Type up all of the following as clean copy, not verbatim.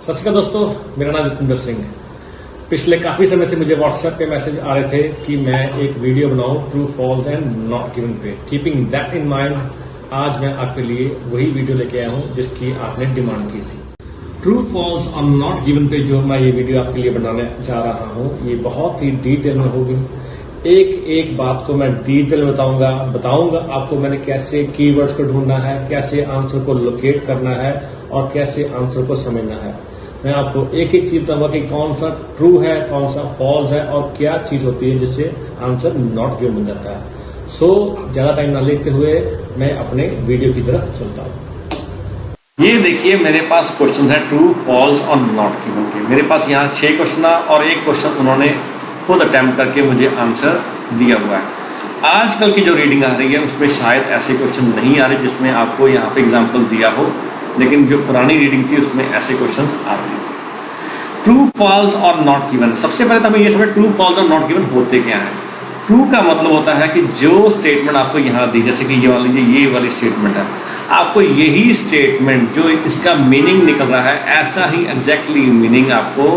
सत श्री अकाल दोस्तों, मेरा नाम जितेंद्र सिंह। पिछले काफी समय से मुझे व्हाट्सएप पे मैसेज आ रहे थे कि मैं एक वीडियो बनाऊं true false and not given पे। कीपिंग दैट इन माइंड आज मैं आपके लिए वही वीडियो लेके आया हूं जिसकी आपने डिमांड की थी। ट्रू फॉल्स और नॉट गिवन पे जो मैं ये वीडियो आपके लिए बनाने जा रहा हूं, ये बहुत ही डिटेल में होगी। एक एक बात को मैं डिटेल में बताऊंगा आपको मैंने कैसे कीवर्ड्स को ढूंढना है, कैसे आंसर को लोकेट करना है और कैसे आंसर को समझना है। मैं आपको एक एक चीज बताऊंगा कि कौन सा ट्रू है, कौन सा फॉल्स है और क्या चीज होती है जिससे आंसर नॉट गिवन बन जाता है। सो ज्यादा टाइम ना लेते हुए मैं अपने वीडियो की तरफ चलता हूं। ये देखिए मेरे पास क्वेश्चन है ट्रू फॉल्स और नॉट गिवन के। मेरे पास यहाँ 6 क्वेश्चन और एक क्वेश्चन उन्होंने खुद अटेम्प्ट करके मुझे आंसर दिया हुआ है। आजकल की जो रीडिंग आ रही है उसमें शायद ऐसे क्वेश्चन नहीं आ रहे जिसमें आपको यहाँ पे एग्जाम्पल दिया हो, लेकिन जो पुरानी रीडिंग थी उसमें ऐसे क्वेश्चन आते थे। ट्रू फॉल्स और नॉट गिवन, सबसे पहले तो हमें ये समझ ट्रू फॉल्स और नॉट गिवन होते क्या है। ट्रू का मतलब होता है कि जो स्टेटमेंट आपको यहाँ दी, जैसे कि ये मान लीजिए ये वाली स्टेटमेंट है, आपको यही स्टेटमेंट जो इसका मीनिंग निकल रहा है ऐसा ही एग्जैक्टली मीनिंग आपको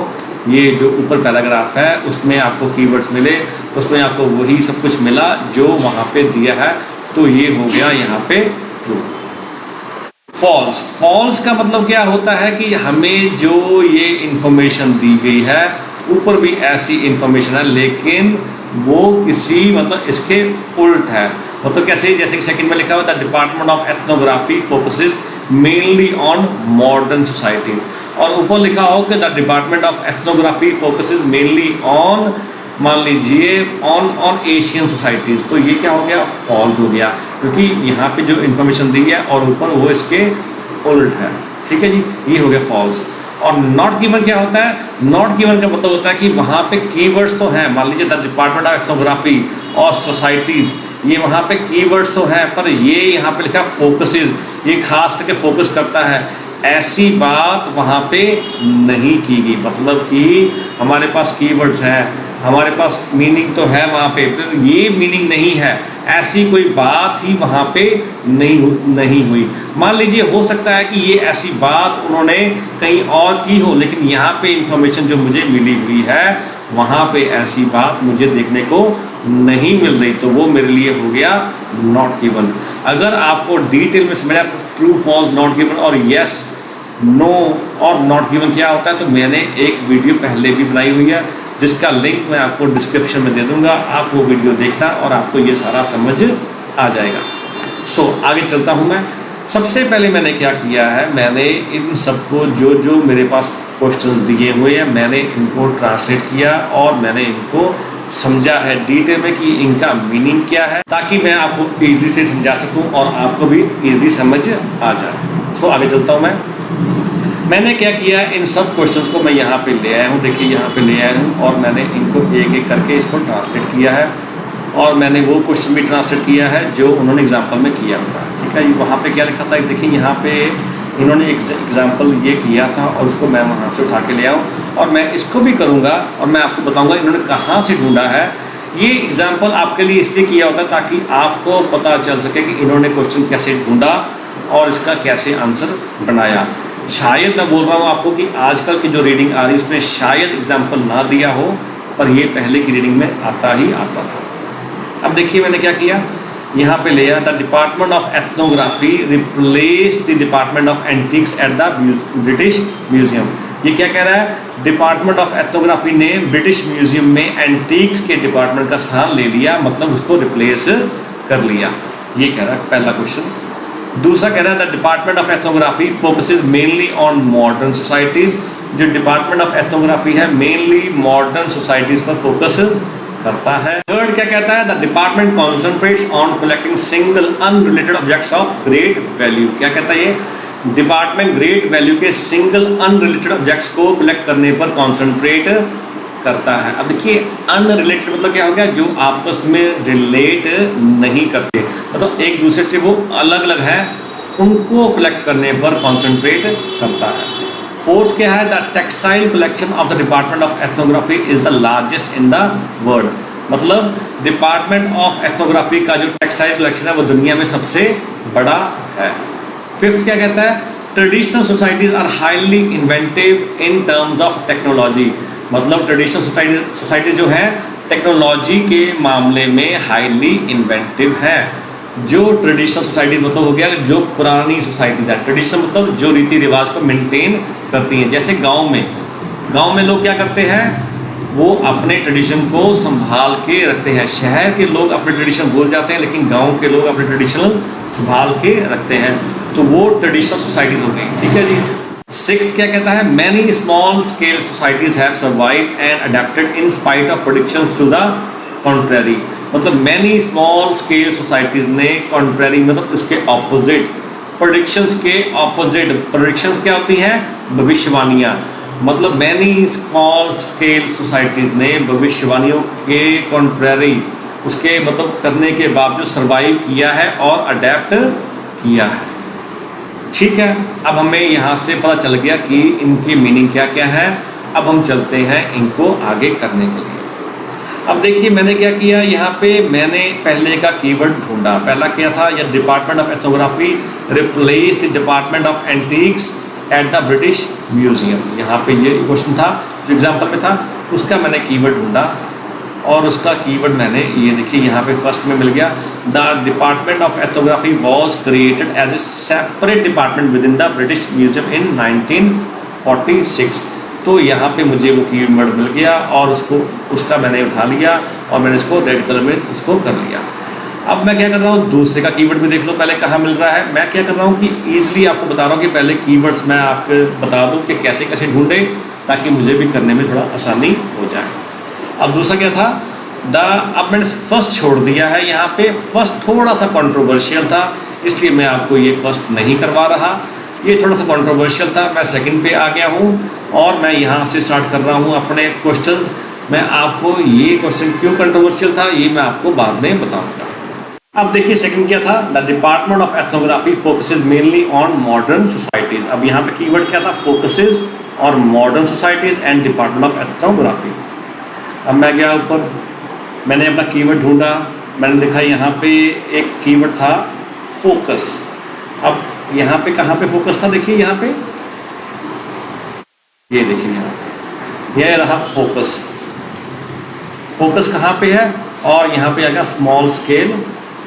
ये जो ऊपर पैराग्राफ है उसमें आपको कीवर्ड्स मिले, उसमें आपको वही सब कुछ मिला जो वहाँ पे दिया है, तो ये हो गया यहाँ पे ट्रू। फॉल्स, फॉल्स का मतलब क्या होता है कि हमें जो ये इंफॉर्मेशन दी गई है ऊपर भी ऐसी इंफॉर्मेशन है लेकिन वो किसी मतलब इसके उल्ट है। मतलब कैसे, जैसे कि सेकंड में लिखा हुआ था department of ethnography focuses mainly on modern societies, और ऊपर लिखा हो कि the department of ethnography focuses mainly on, मान लीजिए ऑन एशियन सोसाइटीज, तो ये क्या हो गया, फॉल्स हो गया, क्योंकि यहाँ पे जो इन्फॉर्मेशन दी है और ऊपर वो इसके उल्ट है। ठीक है जी, ये हो गया फॉल्स। और नॉट गिवन क्या होता है, नॉट गिवन का मतलब होता है कि वहाँ पे कीवर्ड्स तो हैं, मान लीजिए द डिपार्टमेंट ऑफ एथनोग्राफी और सोसाइटीज, ये वहाँ पे कीवर्ड्स तो हैं पर ये यहाँ पे लिखा फोकसेस, ये खास करके फोकस करता है, ऐसी बात वहाँ पे नहीं की गई। मतलब कि हमारे पास कीवर्ड्स हैं, हमारे पास मीनिंग तो है वहाँ पे, ये मीनिंग नहीं है, ऐसी कोई बात ही वहाँ पे नहीं हुई। मान लीजिए हो सकता है कि ये ऐसी बात उन्होंने कहीं और की हो, लेकिन यहाँ पे इंफॉर्मेशन जो मुझे मिली हुई है वहाँ पे ऐसी बात मुझे देखने को नहीं मिल रही, तो वो मेरे लिए हो गया नॉट गिवन। अगर आपको डिटेल में समझना ट्रू फॉल्स नॉट गिवन और यस नो और नॉट गिवन क्या होता है, तो मैंने एक वीडियो पहले भी बनाई हुई है जिसका लिंक मैं आपको डिस्क्रिप्शन में दे दूंगा। आप वो वीडियो देखना और आपको ये सारा समझ आ जाएगा। सो आगे चलता हूँ मैं। सबसे पहले मैंने क्या किया है, मैंने इन सबको जो जो मेरे पास क्वेश्चन दिए हुए हैं मैंने इनको ट्रांसलेट किया और मैंने इनको समझा है डिटेल में कि इनका मीनिंग क्या है, ताकि मैं आपको ईजिली से समझा सकूं और आपको भी ईजिली समझ आ जाए। सो आगे चलता हूं मैंने क्या किया, इन सब क्वेश्चंस को मैं यहाँ पे ले आया हूँ, देखिए यहाँ पे ले आया हूँ और मैंने इनको एक एक करके इसको ट्रांसलेट किया है और मैंने वो क्वेश्चन भी ट्रांसलेट किया है जो उन्होंने एग्जाम्पल में किया हुआ है। ठीक है, वहाँ पे क्या लिखा था, देखिए यहाँ पे इन्होंने एक एग्जाम्पल ये किया था और उसको मैं वहाँ से उठा के ले आऊँ और मैं इसको भी करूँगा और मैं आपको बताऊँगा इन्होंने कहाँ से ढूंढा है। ये एग्जाम्पल आपके लिए इसलिए किया होता है ताकि आपको पता चल सके कि इन्होंने क्वेश्चन कैसे ढूंढा और इसका कैसे आंसर बनाया। शायद मैं बोल रहा हूँ आपको कि आजकल की जो रीडिंग आ रही है उसमें शायद एग्जाम्पल ना दिया हो, पर ये पहले की रीडिंग में आता ही आता था। अब देखिए मैंने क्या किया, यहाँ पे ले आया the department of ethnography replace the department of antiques at the British museum. ये क्या कह रहा है, डिपार्टमेंट ऑफ एथनोग्राफी ने ब्रिटिश म्यूजियम में एंटीक्स के डिपार्टमेंट का स्थान ले लिया, मतलब उसको रिप्लेस कर लिया। ये कह रहा है पहला क्वेश्चन। दूसरा कह रहा है the department of ethnography focuses mainly on modern societies. जो डिपार्टमेंट ऑफ एथनोग्राफी है मेनली मॉडर्न सोसाइटीज पर फोकस करता है। थर्ड क्या कहता है, the department concentrates on collecting single unrelated objects of great value. क्या कहता है, ये डिपार्टमेंट ग्रेट वैल्यू के सिंगल अनरिलेटेड ऑब्जेक्ट्स को कलेक्ट करने पर कॉन्सेंट्रेट करता है। अब देखिए अनरिलेटेड मतलब क्या हो गया, जो आपस में रिलेट नहीं करते, मतलब एक दूसरे से वो अलग अलग है, उनको कलेक्ट करने पर कॉन्सेंट्रेट करता है। फोर्थ क्या है, the textile collection of the department of ethnography is the largest in the world. मतलब डिपार्टमेंट ऑफ एथनोग्राफी का जो टेक्सटाइल कलेक्शन है वो दुनिया में सबसे बड़ा है। फिफ्थ क्या कहता है, traditional societies are highly inventive in terms of technology, मतलब ट्रेडिशनल सोसाइटी जो है टेक्नोलॉजी के मामले में हाईली इन्वेंटिव है। जो ट्रेडिशनल सोसाइटीज मतलब हो गया जो पुरानी सोसाइटीज है, ट्रेडिशनल मतलब जो रीति रिवाज को मेंटेन करती हैं। जैसे गांव में लोग क्या करते हैं, वो अपने ट्रेडिशन को संभाल के रखते हैं। शहर के लोग अपने ट्रेडिशन भूल जाते हैं, लेकिन गांव के लोग अपने ट्रेडिशन संभाल के रखते हैं, तो वो ट्रेडिशनल सोसाइटीज होती हैं। ठीक है जी। सिक्स्थ क्या कहता है, many small scale societies have survived and adapted in spite of predictions to the contrary, मतलब मैनी स्मॉल स्केल सोसाइटीज ने कॉन्ट्रेरी मतलब इसके ऑपोजिट, प्रेडिक्शंस के ऑपोजिट, प्रेडिक्शंस क्या होती हैं, भविष्यवाणियां, मतलब मैनी स्मॉल स्केल सोसाइटीज ने भविष्यवाणियों के कॉन्ट्रेरी, उसके मतलब करने के बावजूद सर्वाइव किया है और अडेप्ट किया है। ठीक है, अब हमें यहाँ से पता चल गया कि इनकी मीनिंग क्या क्या है। अब हम चलते हैं इनको आगे करने के लिए। अब देखिए मैंने क्या किया, यहाँ पे मैंने पहले का कीवर्ड ढूंढा। पहला क्या था, यह department of ethnography replaced department of antiques at the British museum. यहाँ पे ये क्वेश्चन था जो एग्जाम्पल में था, उसका मैंने कीवर्ड ढूंढा और उसका कीवर्ड मैंने ये देखिए यहाँ पे फर्स्ट में मिल गया। The department of ethnography was created as a separate department within the British Museum in 1946। तो यहाँ पे मुझे वो कीवर्ड मिल गया और उसका मैंने उठा लिया और मैंने इसको रेड कलर में उसको कर लिया। अब मैं क्या कर रहा हूँ, दूसरे का कीवर्ड भी देख लो पहले कहाँ मिल रहा है। मैं क्या कर रहा हूँ कि ईजिली आपको बता रहा हूँ कि पहले कीवर्ड्स मैं आपको बता दूँ कि कैसे कैसे ढूंढें, ताकि मुझे भी करने में थोड़ा आसानी हो जाए। अब दूसरा क्या था, अब मैंने फर्स्ट छोड़ दिया है यहाँ पे। फर्स्ट थोड़ा सा कंट्रोवर्शियल था, इसलिए मैं आपको ये फर्स्ट नहीं करवा रहा, ये थोड़ा सा कंट्रोवर्शियल था। मैं सेकंड पे आ गया हूँ और मैं यहाँ से स्टार्ट कर रहा हूँ अपने क्वेश्चन। मैं आपको ये क्वेश्चन क्यों कंट्रोवर्शियल था ये मैं आपको बाद में बताऊँगा। अब देखिए सेकंड क्या था, the department of ethnography focuses mainly on modern societies. अब यहाँ पे कीवर्ड क्या था, फोकसेस और modern societies and department of ethnography. अब मैं गया ऊपर, मैंने अपना कीवर्ड ढूंढा, मैंने देखा यहाँ पे एक कीवर्ड था फोकस। अब यहाँ पे कहाँ पे फोकस था, देखिए यहाँ पे, ये देखिए यहाँ पे यह रहा फोकस। फोकस कहाँ पे है, और यहाँ पे आ गया स्मॉल स्केल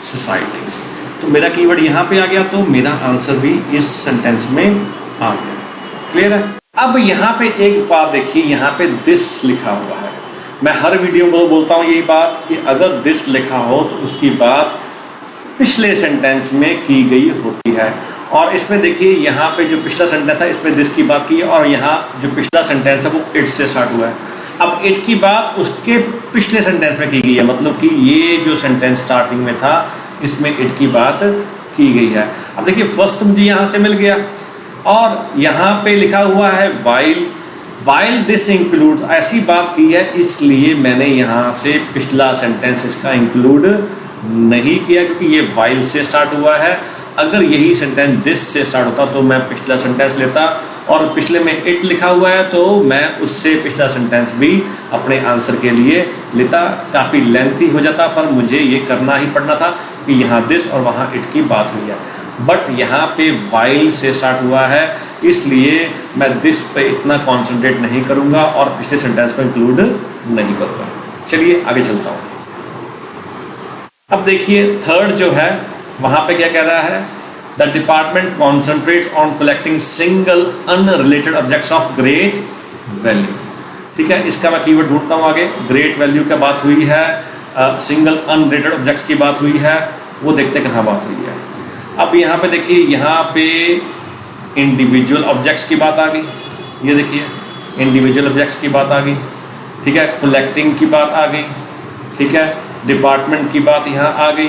सोसाइटीज। तो मेरा कीवर्ड यहाँ पे आ गया, तो मेरा आंसर भी इस सेंटेंस में आ गया। क्लियर है। अब यहाँ पे एक बात देखिए, यहाँ पे दिस लिखा हुआ है। मैं हर वीडियो में बोलता हूँ यही बात कि अगर दिस लिखा हो तो उसकी बात पिछले सेंटेंस में की गई होती है। और इसमें देखिए यहाँ पे जो पिछला सेंटेंस था इसमें दिस की बात की है, और यहाँ जो पिछला सेंटेंस है वो इट से स्टार्ट हुआ है। अब इट की बात उसके पिछले सेंटेंस में की गई है, मतलब कि ये जो सेंटेंस स्टार्टिंग में था इसमें इट की बात की गई है। अब देखिए फर्स्ट मुझे यहाँ से मिल गया, और यहाँ पे लिखा हुआ है वाइल दिस इंक्लूड्स, ऐसी बात की है इसलिए मैंने यहाँ से पिछला सेंटेंस इसका इंक्लूड नहीं किया, क्योंकि ये वाइल से स्टार्ट हुआ है। अगर यही सेंटेंस दिस से स्टार्ट होता तो मैं पिछला सेंटेंस लेता, और पिछले में इट लिखा हुआ है तो मैं उससे पिछला सेंटेंस भी अपने आंसर के लिए लेता। काफ़ी लेंथी हो जाता, पर मुझे ये करना ही पड़ना था कि यहाँ दिस और वहाँ इट की बात हुई है। बट यहाँ पे वाइल से स्टार्ट हुआ है, इसलिए मैं दिस पे इतना कॉन्सेंट्रेट नहीं करूँगा और पिछले सेंटेंस को इंक्लूड नहीं करूँगा। चलिए आगे चलता हूँ। अब देखिए थर्ड जो है वहाँ पे क्या कह रहा है, the department concentrates on collecting single unrelated objects of great value. ठीक है, इसका मैं कीवर्ड ढूंढता हूँ आगे। ग्रेट वैल्यू की बात हुई है, सिंगल अनरिलेटेड ऑब्जेक्ट्स की बात हुई है, वो देखते कहाँ बात हुई है। अब यहाँ पे देखिए, यहाँ पे इंडिविजुअल ऑब्जेक्ट्स की बात आ गई, ये देखिए इंडिविजुअल ऑब्जेक्ट्स की बात आ गई। ठीक है, कलेक्टिंग की बात आ गई। ठीक है, डिपार्टमेंट की बात यहाँ आ गई।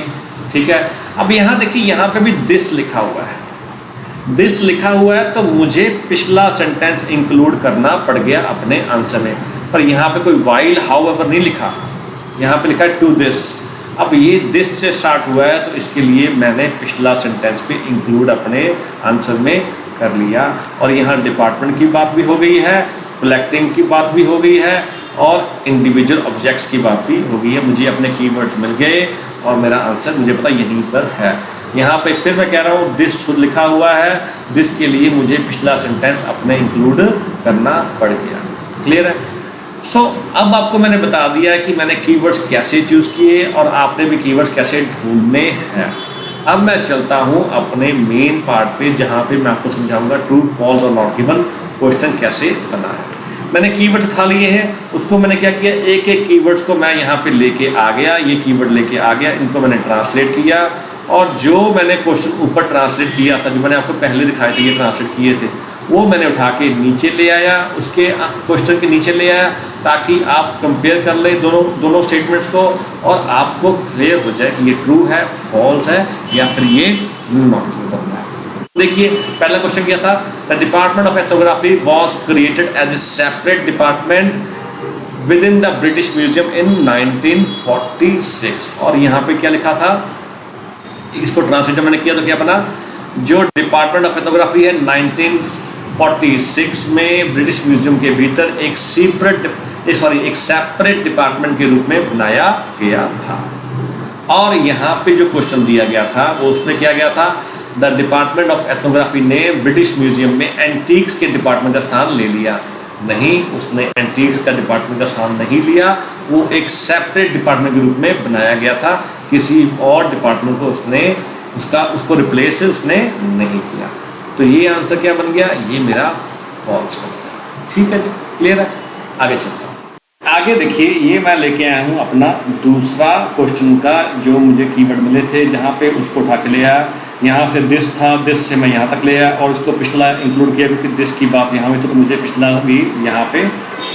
ठीक है, अब यहाँ देखिए यहाँ पे भी दिस लिखा हुआ है। दिस लिखा हुआ है तो मुझे पिछला सेंटेंस इंक्लूड करना पड़ गया अपने आंसर में, पर यहाँ पे कोई वाइल हाउएवर नहीं लिखा, यहाँ पे लिखा है टू दिस। अब ये दिस से स्टार्ट हुआ है तो इसके लिए मैंने पिछला सेंटेंस पे इंक्लूड अपने आंसर में कर लिया, और यहाँ डिपार्टमेंट की बात भी हो गई है, कलेक्टिंग की बात भी हो गई है, और इंडिविजुअल ऑब्जेक्ट्स की बात भी हो गई है। मुझे अपने कीवर्ड्स मिल गए और मेरा आंसर मुझे पता यहीं पर है। यहाँ पे फिर मैं कह रहा हूँ दिस शुड लिखा हुआ है, दिस के लिए मुझे पिछला सेंटेंस अपने इंक्लूड करना पड़ गया। क्लियर है? सो अब आपको मैंने बता दिया है कि मैंने कीवर्ड्स कैसे चूज़ किए और आपने भी कीवर्ड्स कैसे ढूंढने हैं। अब मैं चलता हूँ अपने मेन पार्ट पे, जहाँ पे मैं आपको समझाऊंगा ट्रू, फॉल्स और नॉट गिवन क्वेश्चन कैसे बना है। मैंने कीवर्ड्स उठा लिए हैं, उसको मैंने क्या किया, एक एक कीवर्ड्स को मैं यहाँ पे लेके आ गया, ये कीवर्ड लेके आ गया, इनको मैंने ट्रांसलेट किया और जो मैंने क्वेश्चन ऊपर ट्रांसलेट किया था, जो मैंने आपको पहले दिखाए थे, ये ट्रांसलेट किए थे, वो मैंने उठा के नीचे ले आया, उसके क्वेश्चन के नीचे ले आया, ताकि आप कंपेयर कर लें दोनों स्टेटमेंट्स को और आपको क्लियर हो जाए कि ये ट्रू है, फॉल्स है या फिर ये नॉट ट्रू बनता है। देखिए पहला क्वेश्चन क्या था, the department of ethnography was created as a separate department within the British Museum in 1946। और यहाँ पे क्या लिखा था, इसको ट्रांसलेट मैंने किया तो क्या बना, जो डिपार्टमेंट ऑफ एथनोग्राफी है 1946 में ब्रिटिश म्यूजियम के भीतर एक सेपरेट डिपार्टमेंट के रूप में बनाया गया था। और यहाँ पे जो क्वेश्चन दिया गया था वो उसमें क्या गया था, द डिपार्टमेंट ऑफ एथनोग्राफी ने ब्रिटिश म्यूजियम में एंटीक्स के डिपार्टमेंट का स्थान ले लिया। नहीं, उसने एंटीक्स का डिपार्टमेंट का स्थान नहीं लिया, वो एक सेपरेट डिपार्टमेंट के रूप में बनाया गया था, किसी और डिपार्टमेंट को उसको रिप्लेस उसने नहीं किया। तो ये आंसर क्या बन गया, ये मेरा फॉल्स बन गया। ठीक है जी, क्लियर है? आगे चलता हूँ। आगे देखिए, ये मैं लेके आया हूँ अपना दूसरा क्वेश्चन का, जो मुझे कीवर्ड मिले थे, जहाँ पे उसको उठा के ले आया। यहाँ से दिस था, दिस से मैं यहाँ तक ले आया और उसको पिछला इंक्लूड किया, क्योंकि दिस की बात यहाँ हुई तो मुझे पिछला भी यहाँ पे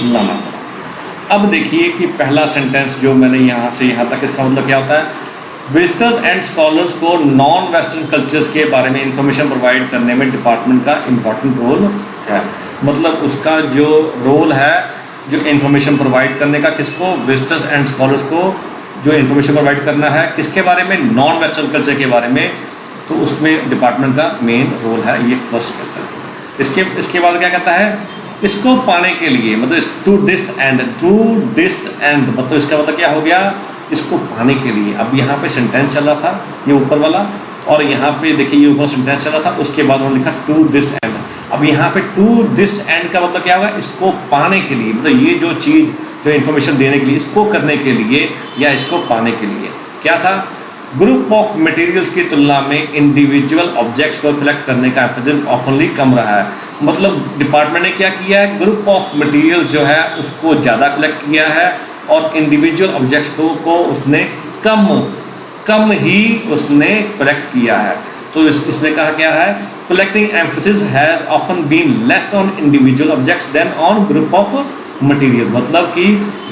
लाना पड़ा। अब देखिए कि पहला सेंटेंस जो मैंने यहाँ से यहाँ तक, इसका मतलब क्या होता है, विजिटर्स एंड स्कॉलर्स को नॉन वेस्टर्न कल्चर्स के बारे में इंफॉर्मेशन प्रोवाइड करने में डिपार्टमेंट का इम्पोर्टेंट रोल है। मतलब उसका जो रोल है, जो इंफॉर्मेशन प्रोवाइड करने का, किसको, विजिटर्स एंड स्कॉलर्स को जो इंफॉर्मेशन प्रोवाइड करना है, किसके बारे में, नॉन वेस्टर्न कल्चर के बारे में, तो उसमें डिपार्टमेंट का मेन रोल है। ये फर्स्ट कहता है। इसके बाद क्या कहता है, इसको पाने के लिए, मतलब टू दिस एंड, मतलब इसका मतलब क्या हो गया, इसको पाने के लिए। अब यहाँ पे सेंटेंस चल रहा था ये ऊपर वाला, और यहाँ पे देखिए ये ऊपर सेंटेंस चल रहा था, उसके बाद उन्होंने लिखा टू दिस एंड। अब यहाँ पे टू दिस एंड का मतलब क्या होगा, इसको पाने के लिए, मतलब ये जो चीज़, जो इन्फॉर्मेशन देने के लिए, इसको करने के लिए या इसको पाने के लिए। क्या था, ग्रुप ऑफ मटेरियल्स की तुलना में इंडिविजुअल ऑब्जेक्ट्स को कलेक्ट करने का एम्फेसिस ऑफनली कम रहा है। मतलब डिपार्टमेंट ने क्या किया है, ग्रुप ऑफ मटेरियल्स जो है उसको ज़्यादा कलेक्ट किया है और इंडिविजुअल ऑब्जेक्ट्स को उसने कम ही उसने कलेक्ट किया है। तो इसने कहा क्या है, collecting emphasis has often been less on individual objects than on group of materials. मतलब कि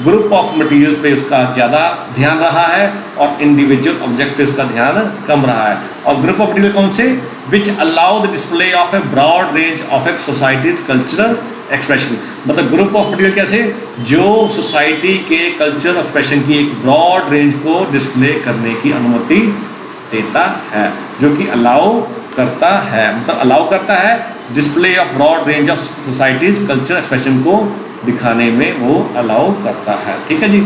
ग्रुप ऑफ मटेरियल्स पे उसका ज़्यादा ध्यान रहा है और इंडिविजुअल ऑब्जेक्ट्स पे उसका ध्यान कम रहा है। और ग्रुप ऑफ मटेरियल कौन से, which allow the display of a broad range of a society's cultural expression. मतलब ग्रुप ऑफ मटेरियल कैसे, जो सोसाइटी के कल्चर एक्सप्रेशन की एक ब्रॉड रेंज को डिस्प्ले करने की अनुमति देता है, जो कि अलाउ करता है, मतलब अलाउ करता है display of broad range of societies culture expression को दिखाने में वो अलाउ करता है। ठीक है जी।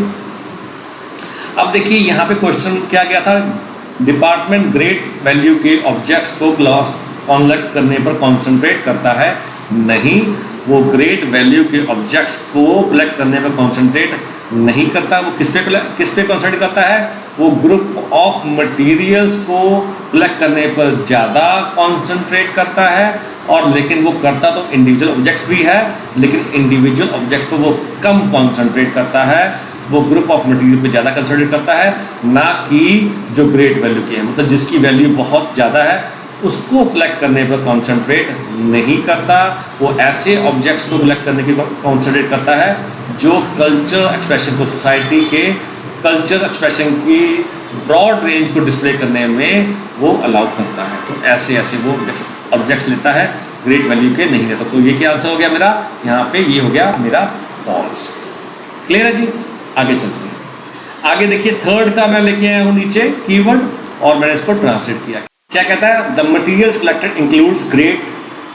अब देखिए यहाँ पे क्वेश्चन क्या गया था, डिपार्टमेंट ग्रेट वैल्यू के ऑब्जेक्ट्स को कलेक्ट करने पर कॉन्सेंट्रेट करता है। नहीं, वो ग्रेट वैल्यू के ऑब्जेक्ट्स को कलेक्ट करने पर कॉन्सेंट्रेट नहीं करता। वो किस पे कॉन्सेंट्रेट करता है, वो ग्रुप ऑफ मटेरियल्स को कलेक्ट करने पर ज़्यादा कॉन्सेंट्रेट करता है। और लेकिन वो करता तो इंडिविजुअल ऑब्जेक्ट्स भी है, लेकिन इंडिविजुअल ऑब्जेक्ट्स को वो कम कॉन्सेंट्रेट करता है, वो ग्रुप ऑफ मटेरियल पे ज़्यादा कंसंट्रेट करता है, ना कि जो ग्रेट वैल्यू की है, मतलब जिसकी वैल्यू बहुत ज़्यादा है उसको कलेक्ट करने पर कॉन्सेंट्रेट नहीं करता। वो ऐसे ऑब्जेक्ट्स को कलेक्ट करने की कॉन्सेंट्रेट करता है जो कल्चर एक्सप्रेशन को, सोसाइटी के कल्चर एक्सप्रेशन की ब्रॉड रेंज को डिस्प्ले करने में वो अलाउ करता है। तो ऐसे वो ऑब्जेक्ट्स लेता है, ग्रेट वैल्यू के नहीं लेता। तो ये क्या आंसर हो गया मेरा, यहाँ पे ये हो गया मेरा फॉल्स। क्लियर है जी। आगे चलते हैं। आगे देखिए थर्ड का मैं लेके आया हूँ नीचे कीवर्ड, और मैंने इसको ट्रांसलेट किया। क्या कहता है, the materials collected includes great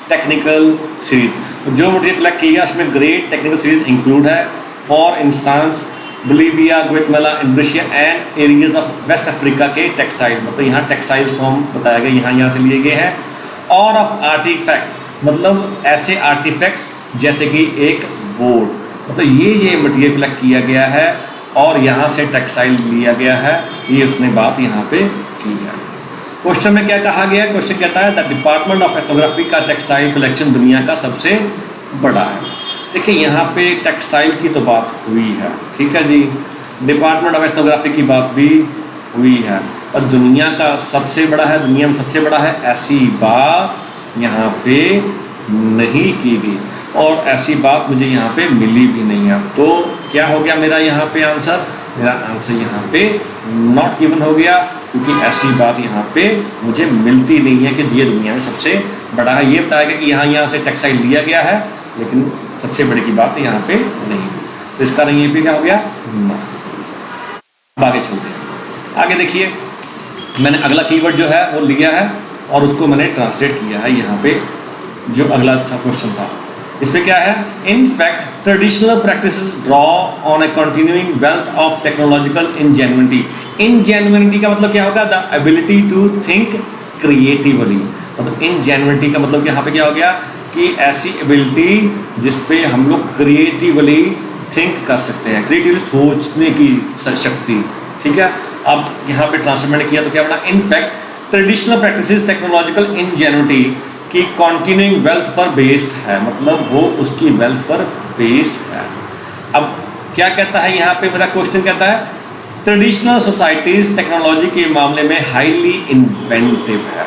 technical series. जो मटीरियल कलेक्ट किया उसमें ग्रेट टेक्निकल सीरीज इंक्लूड है। For instance Bolivia, Guatemala, Indonesia and areas of West Africa के टेक्सटाइल, मतलब यहाँ टेक्सटाइल्स फॉर्म बताया गया, यहाँ से लिए गए हैं। और ऑफ आर्टिफैक्ट, मतलब ऐसे आर्टिफैक्ट्स जैसे कि एक बोर्ड, मतलब ये मटेरियल कलेक्ट किया गया है और यहाँ से टेक्सटाइल लिया गया है, ये उसने बात यहाँ पे की है। क्वेश्चन में क्या कहा गया है? क्वेश्चन कहता है द डिपार्टमेंट ऑफ एथनोग्राफी का टेक्सटाइल कलेक्शन दुनिया का सबसे बड़ा है। देखिए यहाँ पे टेक्सटाइल की तो बात हुई है, ठीक है जी, डिपार्टमेंट ऑफ एथनोग्राफी की बात भी हुई है, और दुनिया का सबसे बड़ा है, दुनिया में सबसे बड़ा है, ऐसी बात यहाँ पे नहीं की गई और ऐसी बात मुझे यहाँ पे मिली भी नहीं है। तो क्या हो गया मेरा यहाँ पे आंसर? मेरा आंसर यहाँ पे नॉट गिवन हो गया, क्योंकि ऐसी बात यहाँ पे मुझे मिलती नहीं है कि ये दुनिया में सबसे बड़ा है। ये बताया गया कि यहाँ से टेक्सटाइल लिया गया है, लेकिन सबसे बड़ी की बात यहाँ पे नहीं। तो इसका नहीं, ये भी क्या हो गया? आगे चलते हैं। आगे देखिए, मैंने अगला कीवर्ड जो है वो लिया है और उसको मैंने ट्रांसलेट किया है यहाँ पे, जो अगला क्वेश्चन था। इस पे क्या है? In fact traditional practices draw on a continuing wealth of technological ingenuity. Ingenuity का मतलब क्या होगा? The ability to think creatively. मतलब इंजेन्युइटी का मतलब यहाँ पे क्या हो गया कि ऐसी एबिलिटी जिसपे हम लोग क्रिएटिवली थिंक कर सकते हैं, क्रिएटिवली सोचने की शक्ति, ठीक है। अब यहाँ पे ट्रांसलेट किया तो क्या बना? In fact traditional practices technological ingenuity की कॉन्टिन्यूइंग वेल्थ पर बेस्ड है, मतलब वो उसकी वेल्थ पर बेस्ड है। अब क्या कहता है यहाँ पे? मेरा क्वेश्चन कहता है ट्रेडिशनल सोसाइटीज टेक्नोलॉजी के मामले में हाईली इन्वेंटिव है।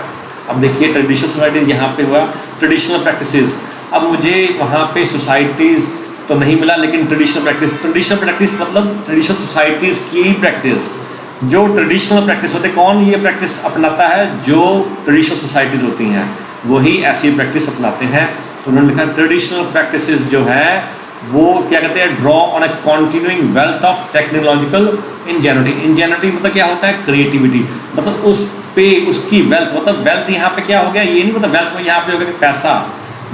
अब देखिए, ट्रेडिशनल सोसाइटीज यहाँ पे हुआ ट्रेडिशनल प्रैक्टिसेस। अब मुझे वहाँ पे सोसाइटीज तो नहीं मिला, लेकिन ट्रेडिशनल प्रैक्टिस मतलब ट्रेडिशनल सोसाइटीज की प्रैक्टिस, जो ट्रेडिशनल प्रैक्टिस होते, कौन ये प्रैक्टिस अपनाता है? जो ट्रेडिशनल सोसाइटीज होती हैं वही ऐसी प्रैक्टिस अपनाते हैं। तो उन्होंने लिखा ट्रेडिशनल प्रैक्टिसेस जो है वो क्या कहते हैं? Draw on a continuing wealth of technological ingenuity. Ingenuity मतलब क्या होता है? क्रिएटिविटी, मतलब उस पे उसकी वेल्थ, मतलब वेल्थ यहाँ पे क्या हो गया? ये नहीं मतलब वेल्थ में यहाँ पे हो गया कि पैसा,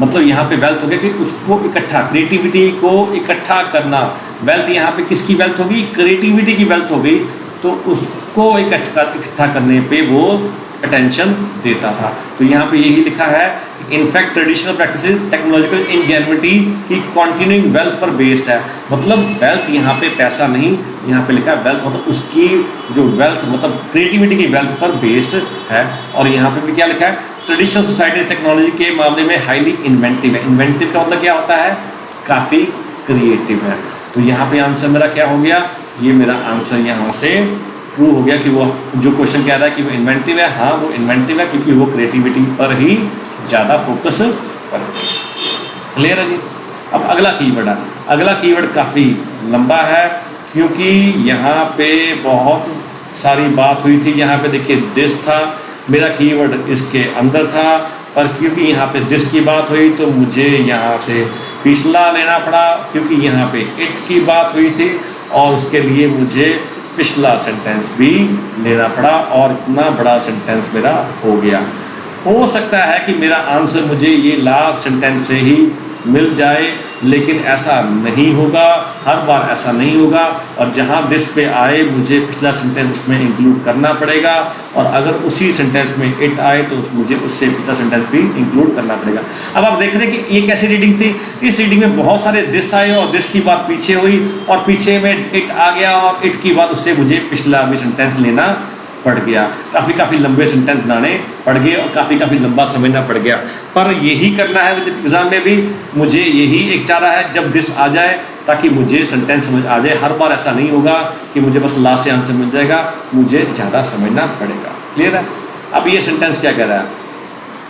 मतलब यहाँ पे वेल्थ हो गया कि उसको इकट्ठा, क्रिएटिविटी को इकट्ठा करना। वेल्थ यहाँ पे किसकी वेल्थ होगी? क्रिएटिविटी की वेल्थ हो गई, तो उसको इकट्ठा करने पे वो अटेंशन देता था। तो यहाँ पे यही लिखा है, in fact traditional practices technological ingenuity की कॉन्टिन्यूइंग वेल्थ पर बेस्ड है। मतलब वेल्थ यहाँ पे पैसा नहीं, यहाँ पे लिखा है वेल्थ मतलब उसकी जो वेल्थ मतलब क्रिएटिविटी की वेल्थ पर बेस्ड है। और यहाँ पे भी क्या लिखा है? ट्रेडिशनल सोसाइटीज टेक्नोलॉजी के मामले में हाईली इन्वेंटिव है। इन्वेंटिव का मतलब क्या होता है? काफ़ी क्रिएटिव है। तो यहाँ पे आंसर मेरा क्या हो गया? ये मेरा आंसर यहाँ से ट्रू हो गया कि वो जो क्वेश्चन कह रहा है कि वो इन्वेंटिव है, हाँ वो इन्वेंटिव है, क्योंकि वो क्रिएटिविटी पर ही ज़्यादा फोकस करते हैं। क्लियर है जी? अब अगला कीवर्ड है। अगला कीवर्ड काफ़ी लंबा है, क्योंकि यहाँ पे बहुत सारी बात हुई थी। यहाँ पे देखिए दिस था, मेरा कीवर्ड इसके अंदर था, पर क्योंकि यहाँ पे दिस की बात हुई तो मुझे यहाँ से पिछला लेना पड़ा, क्योंकि यहाँ पे इट की बात हुई थी और उसके लिए मुझे पिछला सेंटेंस भी लेना पड़ा, और इतना बड़ा सेंटेंस मेरा हो गया। हो सकता है कि मेरा आंसर मुझे ये लास्ट सेंटेंस से ही मिल जाए, लेकिन ऐसा नहीं होगा, हर बार ऐसा नहीं होगा। और जहाँ दिस पे आए मुझे पिछला सेंटेंस उसमें इंक्लूड करना पड़ेगा, और अगर उसी सेंटेंस में इट आए तो मुझे उससे पिछला सेंटेंस भी इंक्लूड करना पड़ेगा। अब आप देख रहे हैं कि ये कैसी रीडिंग थी? इस रीडिंग में बहुत सारे दिस आए और दिस की बात पीछे हुई, और पीछे में इट आ गया, और इट की बात उससे मुझे पिछला भी सेंटेंस लेना पड़ गया। काफ़ी लंबे सेंटेंस बनाने पड़ गए और काफ़ी लंबा समझना पड़ गया। पर यही करना है मुझे एग्जाम में भी, मुझे यही एक चाह रहा है जब दिस आ जाए ताकि मुझे सेंटेंस समझ आ जाए। हर बार ऐसा नहीं होगा कि मुझे बस लास्ट से आंसर मिल जाएगा, मुझे ज़्यादा समझना पड़ेगा। क्लियर है? अब ये सेंटेंस क्या कह रहा है?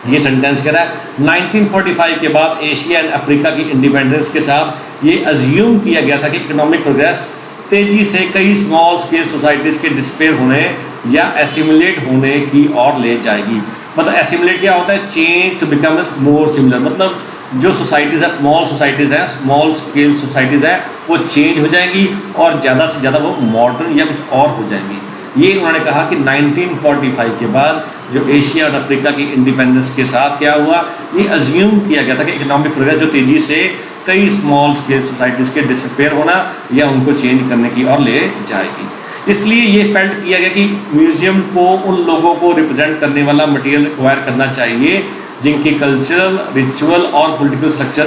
ये सेंटेंस कह रहा है 1945 के बाद एशिया एंड अफ्रीका की इंडिपेंडेंस के साथ ये अज्यूम किया गया था कि इकोनॉमिक प्रोग्रेस तेजी से कई स्मॉल स्केल सोसाइटीज़ के डिस्पेयर होने या एसिमुलेट होने की ओर ले जाएगी। मतलब एसिमुलेट क्या होता है? Change to become more similar, मतलब जो सोसाइटीज़ है, स्मॉल सोसाइटीज़ हैं, स्मॉल स्केल सोसाइटीज़ हैं, वो चेंज हो जाएंगी और ज़्यादा से ज़्यादा वो मॉडर्न या कुछ और हो जाएंगी। ये उन्होंने कहा कि 1945 के बाद जो एशिया और अफ्रीका की इंडिपेंडेंस के साथ क्या हुआ, ये अज्यूम किया गया था कि इकोनॉमिक प्रोग्रेस जो तेज़ी से कई स्मॉल स्केल सोसाइटीज़ के डिसअपेयर होना या उनको चेंज करने की ओर ले जाएगी। इसलिए ये फेल्ट किया गया कि म्यूजियम को उन लोगों को रिप्रेजेंट करने वाला मटेरियल एक्वायर करना चाहिए जिनकी कल्चरल, रिचुअल और पॉलिटिकल स्ट्रक्चर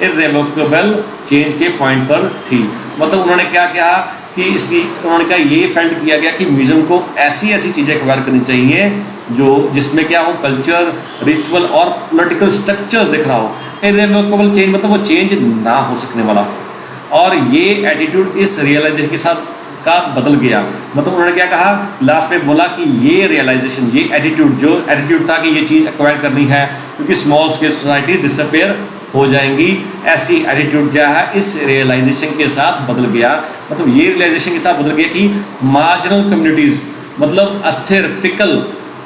इर्रेवोकेबल चेंज के पॉइंट पर थी। मतलब उन्होंने क्या कहा कि इसकी उन्होंने कहा ये फेल्ट किया गया कि म्यूजियम को ऐसी ऐसी चीज़ें एक्वायर करनी चाहिए जो जिसमें क्या हो, कल्चर, रिचुअल और पॉलिटिकल स्ट्रक्चर्स दिख रहा हो। इर्रेवोकेबल चेंज मतलब वो चेंज ना हो सकने वाला हो। और ये एटीट्यूड इस रियलाइजेशन के साथ का बदल गया। मतलब उन्होंने क्या कहा, लास्ट में बोला कि ये रियलाइजेशन, ये एटीट्यूड था कि ये चीज़ एक्वायर करनी है क्योंकि स्मॉल स्केल सोसाइटी डिसअपेयर हो जाएंगी, ऐसी एटीट्यूड क्या है इस रियलाइजेशन के साथ बदल गया। मतलब ये रियलाइजेशन के साथ बदल गया कि मार्जिनल कम्युनिटीज़ मतलब अस्थिर, फिकल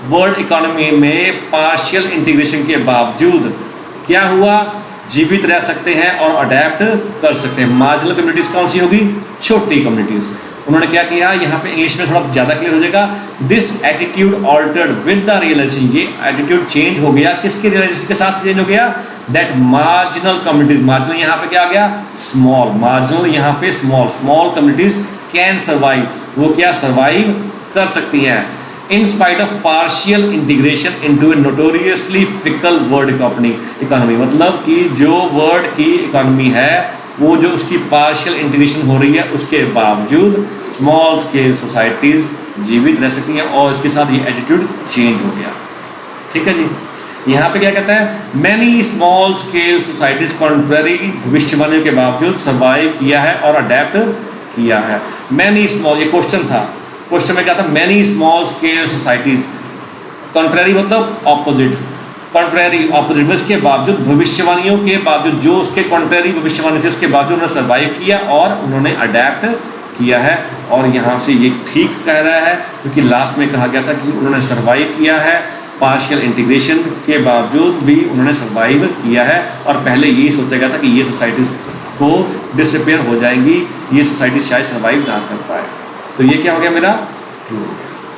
वर्ल्ड इकोनॉमी में पार्शियल इंटीग्रेशन के बावजूद क्या हुआ, जीवित रह सकते हैं और अडेप्ट कर सकते हैं। मार्जिनल कम्युनिटीज़ कौन सी होगी, छोटी कम्युनिटीज़। उन्होंने क्या किया, यहाँ पे इंग्लिश में थोड़ा ज़्यादा क्लियर हो जाएगा, this attitude altered with the realisation, ये एटीट्यूड चेंज हो गया, किसके रियलाइजेशन के साथ चेंज हो गया, दैट मार्जिनल कम्युनिटीज, मार्जिनल यहाँ पे क्या आ गया, स्मॉल, मार्जिनल यहाँ पे स्मॉल कम्युनिटीज कैन सर्वाइव, वो क्या सर्वाइव कर सकती हैं in spite of partial integration into a notoriously fickle world economy. मतलब कि जो वर्ल्ड की इकोनॉमी है वो जो उसकी पार्शियल इंटीग्रेशन हो रही है उसके बावजूद स्मॉल स्केल सोसाइटीज जीवित रह सकती हैं और इसके साथ ये एटीट्यूड चेंज हो गया। ठीक है जी, यहाँ पे क्या कहता है, many small scale societies contrary भविष्यवाणियों के बावजूद सर्वाइव किया है और अडेप्ट किया है। मैनी स्मॉल, ये क्वेश्चन था, क्वेश्चन में क्या था, many small scale societies, contrary मतलब ऑपोजिट, कॉन्ट्ररी ऑपोजिट में इसके बावजूद, भविष्यवाणियों के बावजूद, जो उसके कॉन्ट्ररी भविष्यवाणी थी उसके बावजूद उन्होंने सर्वाइव किया और उन्होंने अडेप्ट किया है। और यहाँ से ये ठीक कह रहा है क्योंकि लास्ट में कहा गया था कि उन्होंने सर्वाइव किया है, पार्शियल इंटीग्रेशन के बावजूद भी उन्होंने सर्वाइव किया है। और पहले यही सोचा गया था कि ये सोसाइटीज़ को डिसअपेयर हो जाएंगी, ये सोसाइटीज शायद सर्वाइव ना कर पाए। तो ये क्या हो गया मेरा ट्रू,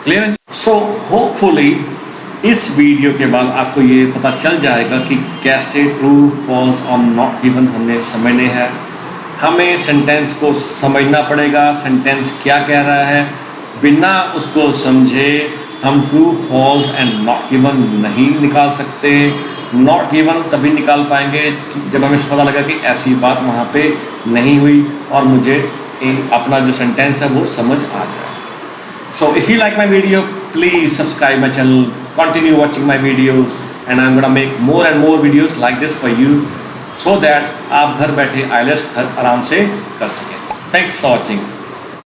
क्लियर है। सो होपफुली इस वीडियो के बाद आपको ये पता चल जाएगा कि कैसे ट्रू, फॉल्स और नॉट गिवन हमने समझने हैं। हमें सेंटेंस को समझना पड़ेगा, सेंटेंस क्या कह रहा है, बिना उसको समझे हम true, false and not given नहीं निकाल सकते। नॉट गिवन तभी निकाल पाएंगे जब हमें पता लगा कि ऐसी बात वहाँ पे नहीं हुई और मुझे अपना जो सेंटेंस है वो समझ आ जाए। So if you like my video, please subscribe my channel, continue watching my videos, and I'm gonna make more and more videos like this for you, so that आप घर बैठे IELTS आराम से कर सकें। Thanks for watching.